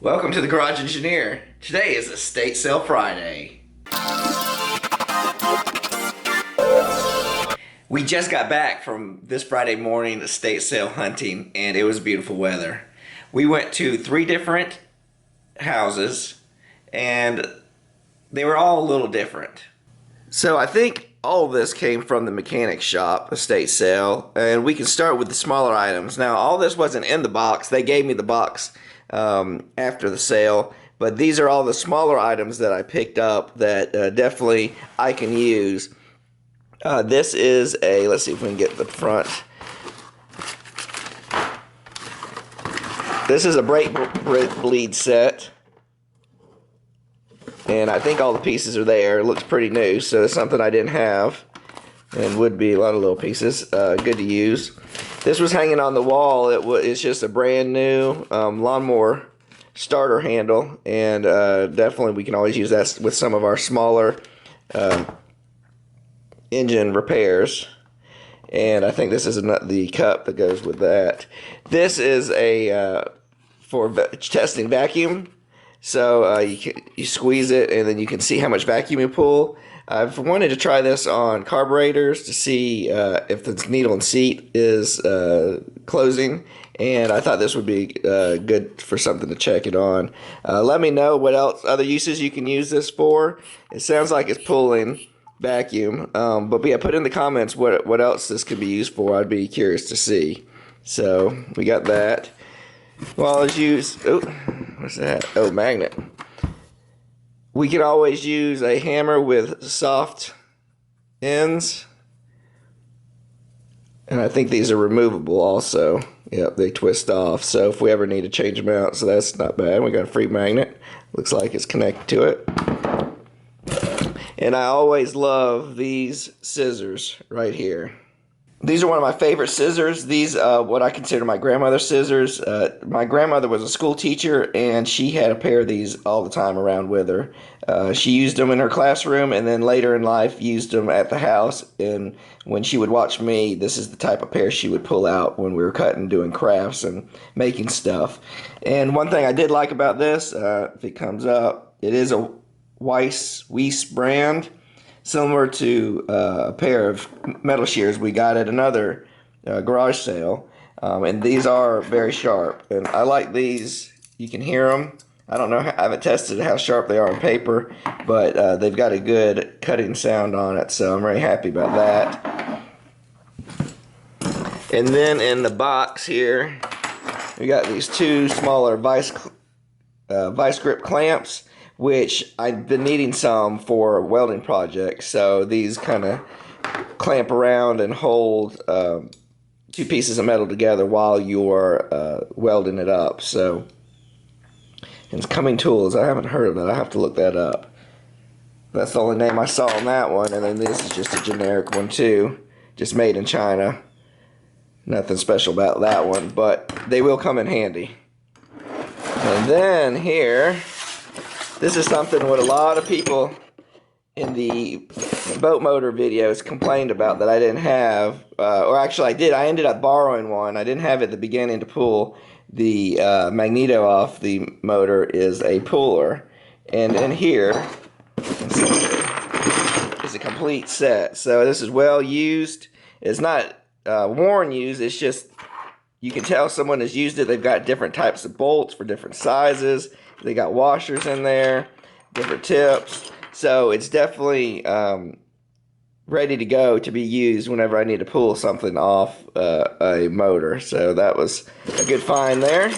Welcome to the Garage Engineer. Today is Estate Sale Friday. We just got back from this Friday morning estate sale hunting, and it was beautiful weather. We went to 3 different houses, and they were all a little different. So I think all of this came from the mechanic shop estate sale, and we can start with the smaller items. Now, all this wasn't in the box. They gave me the box after the sale, but these are all the smaller items that I picked up that definitely I can use. This is a, let's see if we can get the front. This is a brake bleed set, and I think all the pieces are there. It looks pretty new, so it's something I didn't have, and would be a lot of little pieces. Good to use. This was hanging on the wall. It's just a brand new lawnmower starter handle, and definitely we can always use that with some of our smaller engine repairs. And I think this is the cup that goes with that. This is a for testing vacuum. So you squeeze it, and then you can see how much vacuum you pull. I've wanted to try this on carburetors to see if the needle and seat is closing, and I thought this would be good for something to check it on. Let me know what else, other uses you can use this for. It sounds like it's pulling vacuum, but yeah, put in the comments what else this could be used for. I'd be curious to see. So we got that. Well, let's use, oh, what's that? Oh, magnet. We can always use a hammer with soft ends, and I think these are removable also. Yep, they twist off, so if we ever need to change them out, so that's not bad. We got a free magnet. Looks like it's connected to it. And I always love these scissors right here. These are one of my favorite scissors. These what I consider my grandmother's scissors. My grandmother was a school teacher, and she had a pair of these all the time around with her. She used them in her classroom, and then later in life used them at the house. And when she would watch me, this is the type of pair she would pull out when we were cutting, doing crafts, and making stuff. And one thing I did like about this, if it comes up, it is a Weiss brand. Similar to a pair of metal shears we got at another garage sale. And these are very sharp. And I like these. You can hear them. I don't know, I haven't tested how sharp they are on paper, but they've got a good cutting sound on it, so I'm very happy about that. And then in the box here, we got these 2 smaller vice grip clamps, which I've been needing some for welding projects. So these kind of clamp around and hold 2 pieces of metal together while you're welding it up. So, and it's Coming Tools. I haven't heard of that. I have to look that up. That's the only name I saw on that one. And then this is just a generic one too, just made in China. Nothing special about that one, but they will come in handy. And then here, this is something what a lot of people in the boat motor videos complained about that I didn't have. Or actually I did. I ended up borrowing one. I didn't have it at the beginning to pull the magneto off the motor. Is a puller. And in here is a complete set. So this is well used. It's not worn used. It's just, you can tell someone has used it. They've got different types of bolts for different sizes. They got washers in there, different tips. So it's definitely ready to go to be used whenever I need to pull something off a motor. So that was a good find there.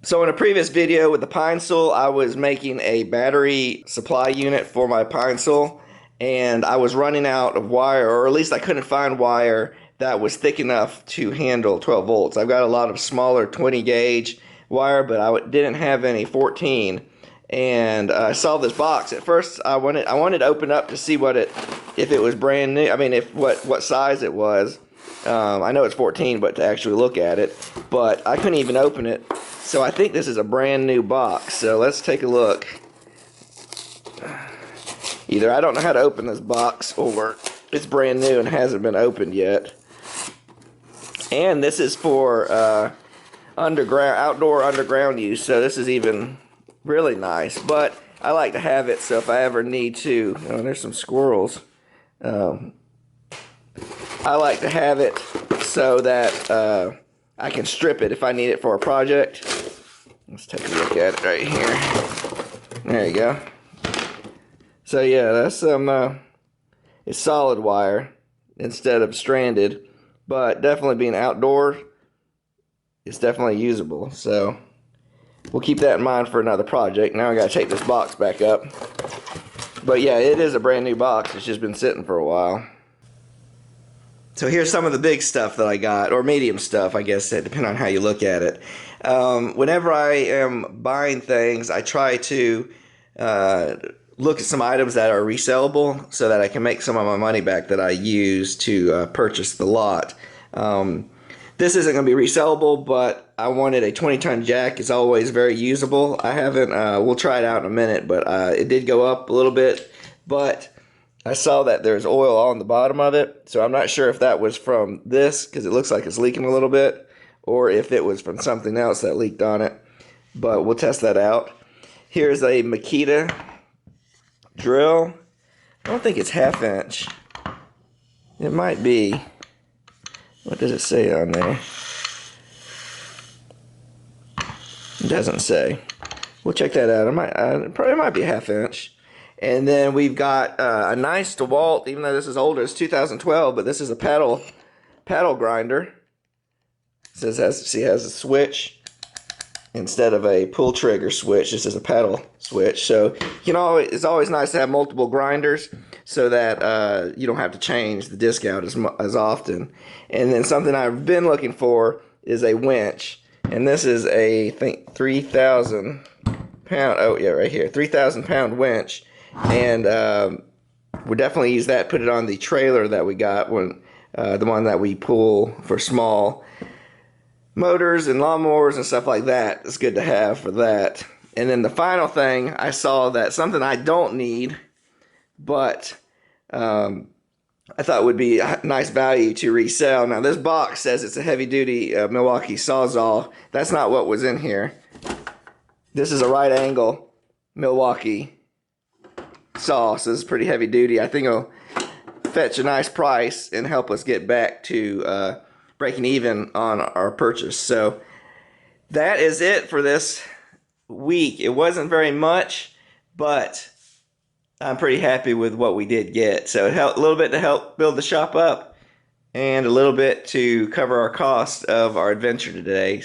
So in a previous video with the pine saw, I was making a battery supply unit for my pine saw, and I was running out of wire, or at least I couldn't find wire that was thick enough to handle 12 volts. I've got a lot of smaller 20 gauge wire, but I didn't have any 14. And I saw this box. At first, I wanted to open up to see if it was brand new. I mean, what size it was. I know it's 14, but to actually look at it, but I couldn't even open it. So I think this is a brand new box. So let's take a look. Either I don't know how to open this box, or it's brand new and hasn't been opened yet. And this is for outdoor underground use, so this is even really nice. But I like to have it so if I ever need to, there's some squirrels. I like to have it so that I can strip it if I need it for a project. Let's take a look at it right here. There you go. So yeah, that's some it's solid wire instead of stranded, but definitely being outdoor, it's definitely usable. So we'll keep that in mind for another project. Now I gotta take this box back up. But yeah, it is a brand new box. It's just been sitting for a while. So here's some of the big stuff that I got, or medium stuff, I guess, depending on how you look at it. Whenever I am buying things, I try to look at some items that are resellable so that I can make some of my money back that I use to purchase the lot. This isn't going to be resellable, but I wanted a 20-ton jack. It's always very usable. I haven't, we'll try it out in a minute, but it did go up a little bit, but I saw that there's oil on the bottom of it, so I'm not sure if that was from this, because it looks like it's leaking a little bit, or if it was from something else that leaked on it, but we'll test that out. Here's a Makita drill. I don't think it's 1/2 inch. It might be. What does it say on there? It doesn't say. We'll check that out. It probably might be 1/2 inch. And then we've got a nice DeWalt, even though this is older, it's 2012, but this is a paddle grinder. It says it has a switch instead of a pull trigger switch. This is a paddle switch. So it's always nice to have multiple grinders so that you don't have to change the disc out as often. And then something I've been looking for is a winch. And this is a, I think, 3,000 pound, oh yeah, right here, 3,000 pound winch. And we'll definitely use that, put it on the trailer that we got, when the one that we pull for small motors and lawnmowers and stuff like that. It's good to have for that. And then the final thing, I saw that something I don't need, but I thought would be a nice value to resell. Now this box says it's a heavy-duty Milwaukee Sawzall. That's not what was in here. This is a right angle Milwaukee saw, so this is pretty heavy duty. I think it'll fetch a nice price and help us get back to breaking even on our purchase. So that is it for this week. It wasn't very much, but I'm pretty happy with what we did get. So it helped a little bit to help build the shop up and a little bit to cover our cost of our adventure today.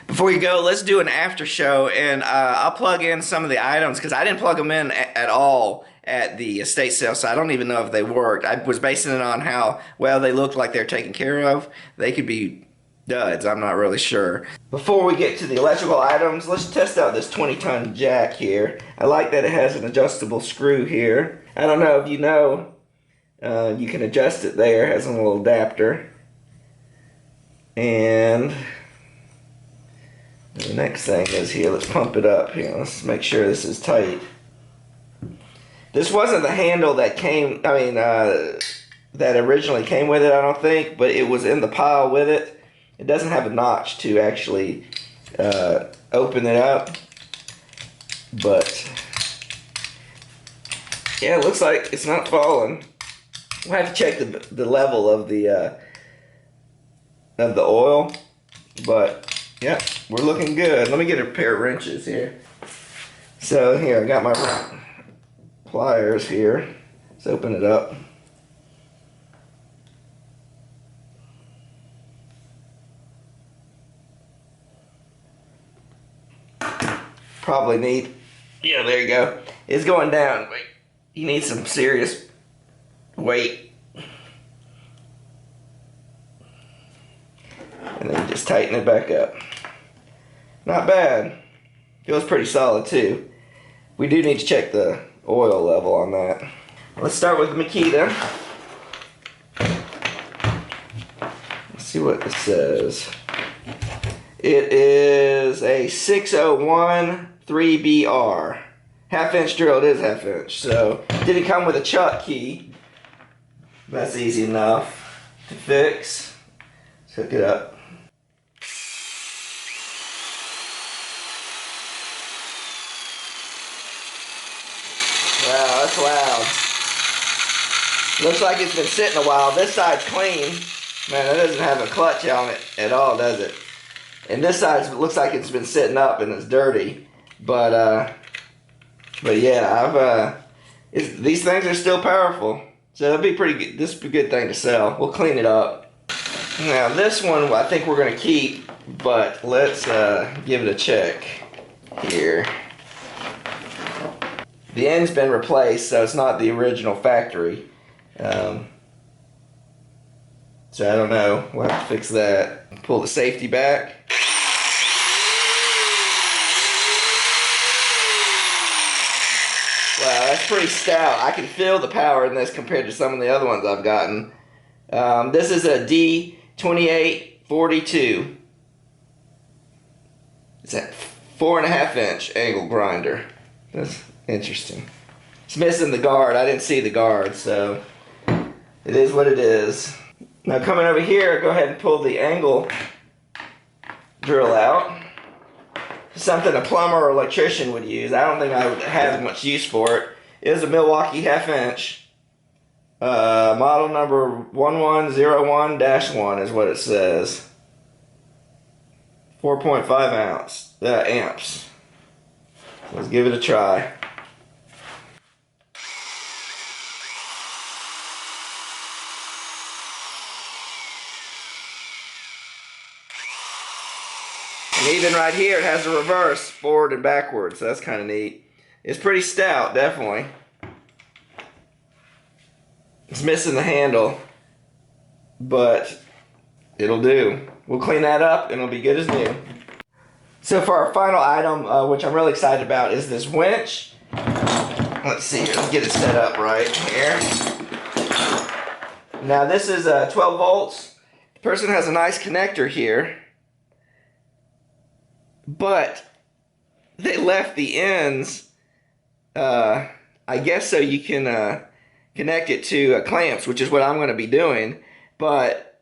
Before we go, let's do an after show, and I'll plug in some of the items because I didn't plug them in at all at the estate sale, so I don't even know if they worked. I was basing it on how well they looked like they're taken care of. They could be duds, I'm not really sure. Before we get to the electrical items, let's test out this 20-ton jack here. I like that it has an adjustable screw here. I don't know if you know, you can adjust it there. It has a little adapter. And the next thing is here, let's pump it up here. Let's make sure this is tight. This wasn't the handle that came, that originally came with it, I don't think, but it was in the pile with it. It doesn't have a notch to actually open it up, but yeah, it looks like it's not falling. We'll have to check the level of the oil, but yeah, we're looking good. Let me get a pair of wrenches here. So here, I got my pliers here. Let's open it up. Probably need, yeah, there you go. It's going down. Wait, you need some serious weight. And then just tighten it back up. Not bad. Feels pretty solid too. We do need to check the oil level on that. Let's start with Makita. Let's see what this says. It is a 601 3BR. 1/2 inch drill, it is 1/2 inch. So, didn't come with a chuck key. That's easy enough to fix. Let's hook it up. that's loud. Looks like it's been sitting a while. This side's clean. Man, that doesn't have a clutch on it at all, does it? And this side looks like it's been sitting up and it's dirty. But yeah, these things are still powerful. So that'd be pretty good. This would be a good thing to sell. We'll clean it up. Now this one I think we're gonna keep, but let's give it a check here. The end's been replaced, so it's not the original factory. So I don't know. We'll have to fix that. Pull the safety back. Wow, that's pretty stout. I can feel the power in this compared to some of the other ones I've gotten. This is a D2842. It's a 4.5 inch angle grinder. That's interesting. It's missing the guard. I didn't see the guard, so it is what it is. Now coming over here, go ahead and pull the angle drill out. Something a plumber or electrician would use. I don't think I would have much use for it. It is a Milwaukee 1/2 inch. Model number 1101-1 is what it says. 4.5 amps. Let's give it a try. And even right here it has a reverse, forward and backwards, so that's kind of neat. It's pretty stout, definitely. It's missing the handle, but it'll do. We'll clean that up and it'll be good as new. So for our final item, which I'm really excited about, is this winch. Let's see here, let's get it set up right here. Now this is 12 volts. The person has a nice connector here, but they left the ends, I guess so you can connect it to clamps, which is what I'm going to be doing, but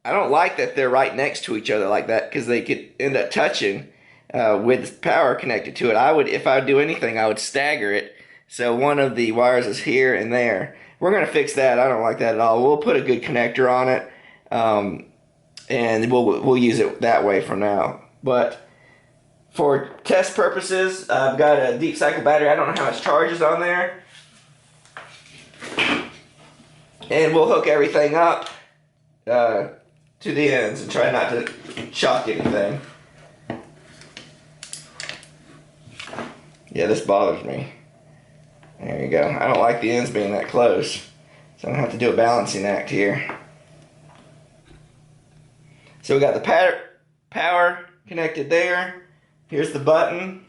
I don't like that they're right next to each other like that, because they could end up touching with power connected to it. If I would do anything, I would stagger it so one of the wires is here and there. We're going to fix that. I don't like that at all. We'll put a good connector on it, and we'll use it that way from now. But for test purposes, I've got a deep cycle battery. I don't know how much charge is on there. And we'll hook everything up to the ends and try not to shock anything. Yeah, this bothers me. There you go. I don't like the ends being that close, so I'm going to have to do a balancing act here. So we got the power connected there. Here's the button.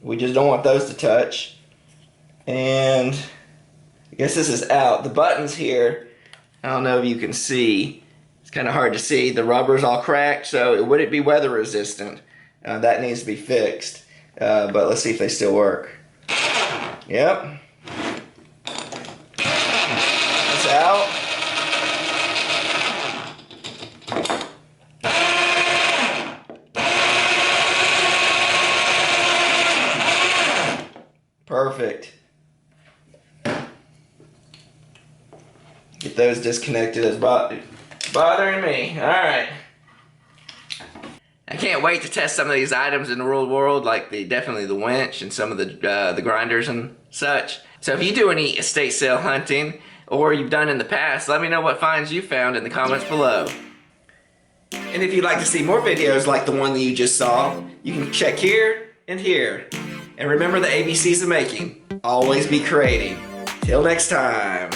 We just don't want those to touch. And I guess this is out. The button's here. I don't know if you can see. It's kind of hard to see. The rubber's all cracked, so it wouldn't be weather resistant. That needs to be fixed. But let's see if they still work. Yep. It's out. Perfect. Get those disconnected. It's bothering me. Alright. I can't wait to test some of these items in the real world, like definitely the winch and some of the grinders and such. So if you do any estate sale hunting, or you've done in the past, let me know what finds you found in the comments below. And if you'd like to see more videos like the one that you just saw, you can check here and here. And remember the ABCs of making. Always be creating. Till next time.